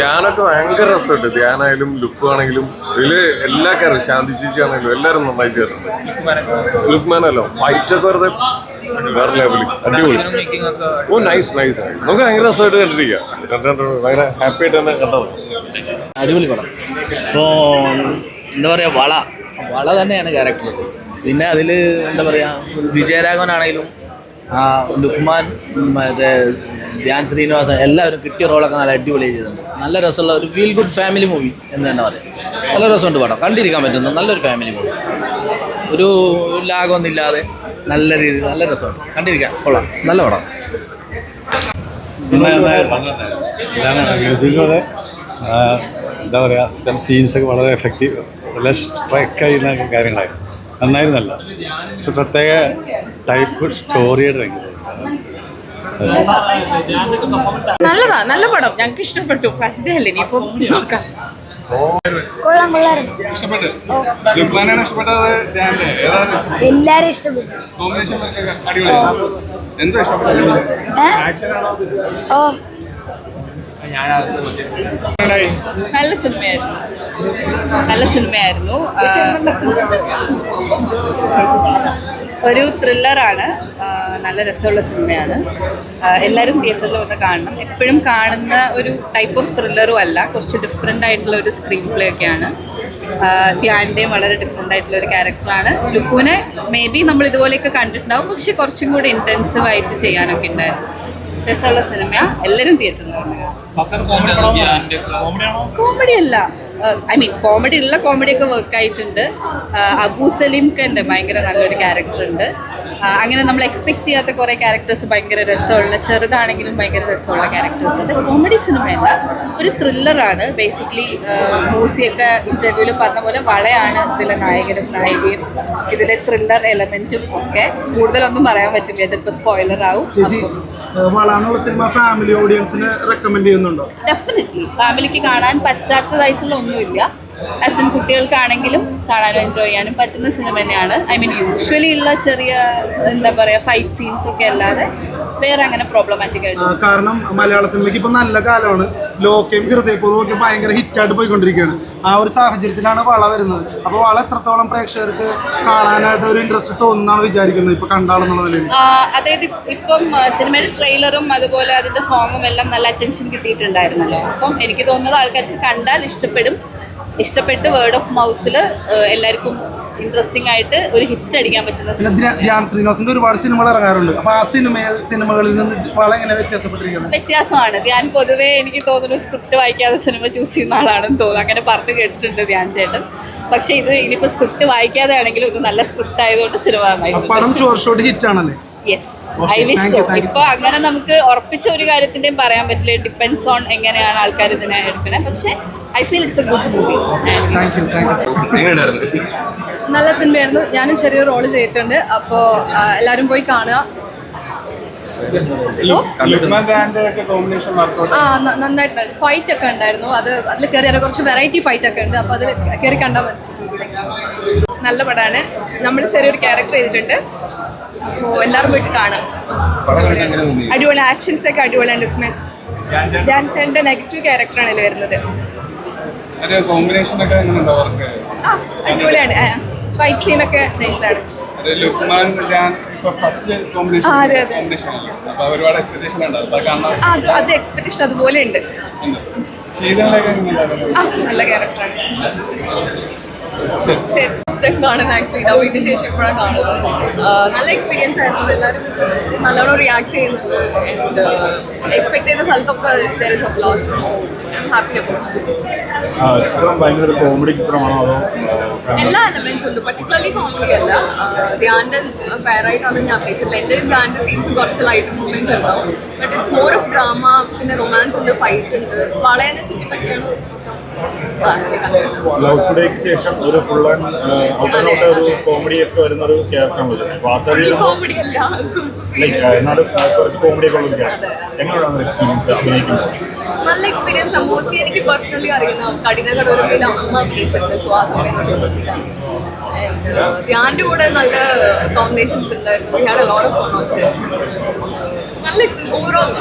ധ്യാനൊക്കെ ഭയങ്കര രസമുണ്ട്. ധ്യാനായാലും ലുക്ക് ആണെങ്കിലും ഇതില് എല്ലാ കാര്യം ശാന്തി ചേച്ചി ആണെങ്കിലും എല്ലാവരും നന്നായി ചേർന്നുണ്ട്. ലുക്മാനല്ലോ ഫൈറ്റൊക്കെ വെറുതെ വേറെ ലെവലിൽ അടിപൊളി. ഓ നൈസ് നൈസ്. നമുക്ക് ഭയങ്കര രസമായിട്ട് കണ്ടിരിക്കാം. ഭയങ്കര ഹാപ്പി ആയിട്ട് തന്നെ കണ്ടത്. അടിപൊളി പടം. ഇപ്പോൾ എന്താ പറയുക, വള തന്നെയാണ് ക്യാരക്ടർ. പിന്നെ അതിൽ എന്താ പറയുക, വിജയരാഘവനാണെങ്കിലും ലുക്മാൻ, മറ്റേ ധ്യാൻ ശ്രീനിവാസൻ എല്ലാവരും കിട്ടിയ റോളൊക്കെ നല്ല അടിപൊളിയായി ചെയ്തിട്ടുണ്ട്. നല്ല രസമുള്ള ഒരു ഫീൽ ഗുഡ് ഫാമിലി മൂവി എന്ന് തന്നെ പറയാം. നല്ല രസമുണ്ട് പടം, കണ്ടിരിക്കാൻ പറ്റുന്ന നല്ലൊരു ഫാമിലി മൂവി. ഒരു ലാഗൊന്നും ഇല്ലാതെ നല്ല രീതിയിൽ നല്ല രസമുണ്ട്, കണ്ടിരിക്കാൻ കൊള്ളാം. നല്ല പടം. മ്യൂസിക്കും അതെ, എന്താ പറയുക, ചില സീൻസൊക്കെ വളരെ എഫക്റ്റീവ്, വളരെ സ്ട്രൈക്ക് ചെയ്യുന്ന കാര്യങ്ങളായിരുന്നു. നന്നായിരുന്നല്ല, ഒരു പ്രത്യേക ടൈപ്പ് സ്റ്റോറിയുടെ നല്ലതാ, നല്ല പടം, ഞങ്ങൾക്ക് ഇഷ്ടപ്പെട്ടു. ഫസ്റ്റ് ഡേ അല്ലേ, ഇനിയിപ്പോ നോക്കാം. എല്ലാരും ഇഷ്ടപ്പെട്ടു. നല്ല സിനിമയായിരുന്നു, നല്ല സിനിമയായിരുന്നു. ഒരു ത്രില്ലറാണ്, നല്ല രസമുള്ള സിനിമയാണ്. എല്ലാവരും തിയേറ്ററിൽ വന്ന് കാണണം. എപ്പോഴും കാണുന്ന ഒരു ടൈപ്പ് ഓഫ് ത്രില്ലറും അല്ല, കുറച്ച് ഡിഫറെൻ്റ് ആയിട്ടുള്ള ഒരു സ്ക്രീൻ പ്ലേ ഒക്കെയാണ്. ധ്യാൻ്റെയും വളരെ ഡിഫറെൻ്റ് ആയിട്ടുള്ള ഒരു ക്യാരക്ടറാണ്. ലുക്കുവിനെ മേ ബി നമ്മൾ ഇതുപോലെയൊക്കെ കണ്ടിട്ടുണ്ടാവും, പക്ഷെ കുറച്ചും കൂടി ഇൻറ്റൻസീവായിട്ട് ചെയ്യാനൊക്കെ ഉണ്ടായിരുന്നു. രസമുള്ള സിനിമയാണ്, എല്ലാവരും തിയേറ്ററിൽ വന്ന് കോമഡി അല്ല, ഐ മീൻ കോമഡി ഉള്ള കോമഡിയൊക്കെ വർക്കായിട്ടുണ്ട്. അബു സലീം ഖാൻ്റെ ഭയങ്കര നല്ലൊരു ക്യാരക്ടർ ഉണ്ട്. അങ്ങനെ നമ്മൾ എക്സ്പെക്ട് ചെയ്യാത്ത കുറേ ക്യാരക്ടേഴ്സ് ഭയങ്കര രസമുള്ള, ചെറുതാണെങ്കിലും ഭയങ്കര രസമുള്ള ക്യാരക്ടേഴ്സ് ഉണ്ട്. കോമഡി സിനിമയല്ല, ഒരു ത്രില്ലറാണ്. ബേസിക്കലി മൂസിയൊക്കെ ഇൻ്റർവ്യൂവിൽ പറഞ്ഞ പോലെ വളയാണ് ഇതിലെ നായകനും നായികയും. ഇതിലെ ത്രില്ലർ എലമെൻറ്റും ഒക്കെ കൂടുതലൊന്നും പറയാൻ പറ്റില്ല, ചിലപ്പോൾ സ്പോയിലർ ആവും. സിനിമ ഫാമിലി ഓഡിയൻസിന് റെക്കമെൻഡ് ചെയ്യുന്നുണ്ടോ? ഡെഫിനറ്റ്ലി ഫാമിലിക്ക് കാണാൻ പറ്റാത്തതായിട്ടുള്ള ഒന്നുമില്ല. ആസ് ഇൻ കുട്ടികൾക്കാണെങ്കിലും കാണാനും എൻജോയ് ചെയ്യാനും പറ്റുന്ന സിനിമ തന്നെയാണ്. ഐ മീൻ യൂഷ്വലി ഉള്ള ചെറിയ എന്താ പറയുക ഫൈറ്റ് സീൻസ് ഒക്കെ അല്ലാതെ വേറെ അങ്ങനെ പ്രോബ്ലമാറ്റിക് ആയിട്ട്. കാരണം മലയാള സിനിമയ്ക്ക് ഇപ്പൊ നല്ല കാലമാണ്. ലോകയും ഹൃദയപൂർവ്വം ഒക്കെ ഭയങ്കര ഹിറ്റായിട്ട് പോയിക്കൊണ്ടിരിക്കുകയാണ്. ആ ഒരു സാഹചര്യത്തിലാണ് വള വരുന്നത്. അപ്പോൾ വള എത്രത്തോളം പ്രേക്ഷകർക്ക് കാണാനായിട്ട് ഒരു ഇൻട്രസ്റ്റ് തോന്നുന്നാണ് വിചാരിക്കുന്നത് ഇപ്പൊ കണ്ടാളെന്നുള്ള നിലയിൽ? അതായത് ഇപ്പം സിനിമയുടെ ട്രെയിലറും അതുപോലെ അതിന്റെ സോങ്ങും എല്ലാം നല്ല അറ്റൻഷൻ കിട്ടിയിട്ടുണ്ടായിരുന്നല്ലോ. അപ്പം എനിക്ക് തോന്നുന്നത് ആൾക്കാർക്ക് കണ്ടാൽ ഇഷ്ടപ്പെട്ട് വേർഡ് ഓഫ് മൗത്തിൽ എല്ലാവർക്കും ഇൻട്രസ്റ്റിംഗ് ആയിട്ട് ഒരു ഹിറ്റ് അടിക്കാൻ പറ്റുന്ന സിനിമ. ധ്യാൻ ശ്രീനിവാസന്റെ ഒരുപാട് സിനിമകൾ ഇറങ്ങാറുണ്ട്. അപ്പൊ ആ സിനിമകളിൽ നിന്ന് വളരെ എങ്ങനെ വ്യത്യാസപ്പെട്ടിരിക്കുന്നത്? വ്യത്യാസമാണ്. ധ്യാൻ പൊതുവേ എനിക്ക് തോന്നുന്നു സ്ക്രിപ്റ്റ് വായിക്കാതെ സിനിമ ചൂസ് ചെയ്യുന്ന ആളാണെന്ന് തോന്നുന്നു. അങ്ങനെ പറഞ്ഞു കേട്ടിട്ടുണ്ട് ധ്യാൻ ചേട്ടൻ. പക്ഷെ ഇത് ഇനിയിപ്പോൾ സ്ക്രിപ്റ്റ് വായിക്കാതെ ആണെങ്കിലും ഇത് നല്ല സ്ക്രിപ്റ്റ് ആയതുകൊണ്ട് സിനിമ നന്നായിട്ട് ഹിറ്റ് ആണല്ലേ? Yes, I wish so. ഇപ്പോൾ അങ്ങനെ നമുക്ക് ഉറപ്പിച്ച ഒരു കാര്യത്തിൻ്റെയും പറയാൻ പറ്റില്ല. ഡിപ്പെൻഡ്സ് ഓൺ എങ്ങനെയാണ് ആൾക്കാർ ഇതിനെ എടുക്കുന്നത്. പക്ഷേ I feel it's A good movie. നല്ല സിനിമയായിരുന്നു. ഞാനും ചെറിയൊരു റോള് ചെയ്തിട്ടുണ്ട്. അപ്പോൾ എല്ലാവരും പോയി കാണുക. നന്നായിട്ട് ഫൈറ്റ് ഒക്കെ ഉണ്ടായിരുന്നു. അതിൽ കയറി കുറച്ച് വെറൈറ്റി ഫൈറ്റ് ഒക്കെ ഉണ്ട്. അപ്പോൾ അതിൽ കയറി കണ്ടാൽ മനസ്സിലായി. നല്ല പടമാണ്. നമ്മൾ ചെറിയൊരു ക്യാരക്ടർ ചെയ്തിട്ടുണ്ട്. അപ്പോൾ എല്ലാവരും പോയിട്ട് കാണാം. അടിപൊളി ആക്ഷൻസ് ഒക്കെ അടിപൊളിയാണ്. ലുക്മാൻ ധ്യാൻ ചേട്ടൻ്റെ നെഗറ്റീവ് ക്യാരക്ടറാണ് ഇതിൽ വരുന്നത്. അടിപൊളിയാണ്. ഫൈറ്റ് സീനൊക്കെ നൈസാണ്. അത് എക്സ്പെക്ടേഷൻ അതുപോലെ ഉണ്ട്. നല്ല ക്യാരക്ടറാണ്. കാണുന്നത് ആക്ച്വലി ഡബിങ്ങിന് ശേഷം ഇപ്പോഴാണ് കാണുന്നത്. നല്ല എക്സ്പീരിയൻസ് ആയിരുന്നു. എല്ലാവരും നല്ലോണം റിയാക്ട് ചെയ്യുന്നുണ്ട്. ആൻഡ് എക്സ്പെക്ട് ചെയ്യുന്ന സ്ഥലത്തൊക്കെ there is applause. I'm happy about it. Comedy ചിത്രമാണോ അതോ എല്ലാ എലമെന്റ്സും ഉണ്ട്. പർട്ടിക്കുലർലി കോമഡി അല്ല. ധ്യാൻ്റെ ഫെയറായിട്ടാണ് ഞാൻ അപേക്ഷിച്ചത്. എൻ്റെ ധ്യാൻ്റെ സീൻസ് കുറച്ച് ലൈറ്റ് മൂവ്മെന്റ്സ് ഉണ്ടാവും. But it's more of drama. പിന്നെ റൊമാൻസ് ഉണ്ട്, ഫൈറ്റ് ഉണ്ട്. വളയെ ചുറ്റിപ്പറ്റിയാണ് ലവ് ടുഡേക്ക് ശേഷം ഒരു ഫുൾ ഒരു കോമഡി ഒക്കെ വരുന്ന ഒരു ക്യാരക്ടറാണ്. കോമഡി അല്ല, എന്നാലും കുറച്ച് കോമഡി ഒക്കെ ഉള്ള എങ്ങനെയാണ് എക്സ്പീരിയൻസ് അഭിനയിക്കുന്നത്? നല്ല എക്സ്പീരിയൻസ്. മോസ്റ്റ്ലി എനിക്ക് പേഴ്സണലി അറിയുന്ന കഠിന കടോരയിൽ അമ്മ അഭിനയിച്ചിട്ടുണ്ട്. സോ ആ സമയത്ത് ധ്യാൻ്റെ കൂടെ നല്ല കോമ്പിനേഷൻസ് ഉണ്ടായിരുന്നു. We had a lot of fun on set. നല്ല ഓവറോൾ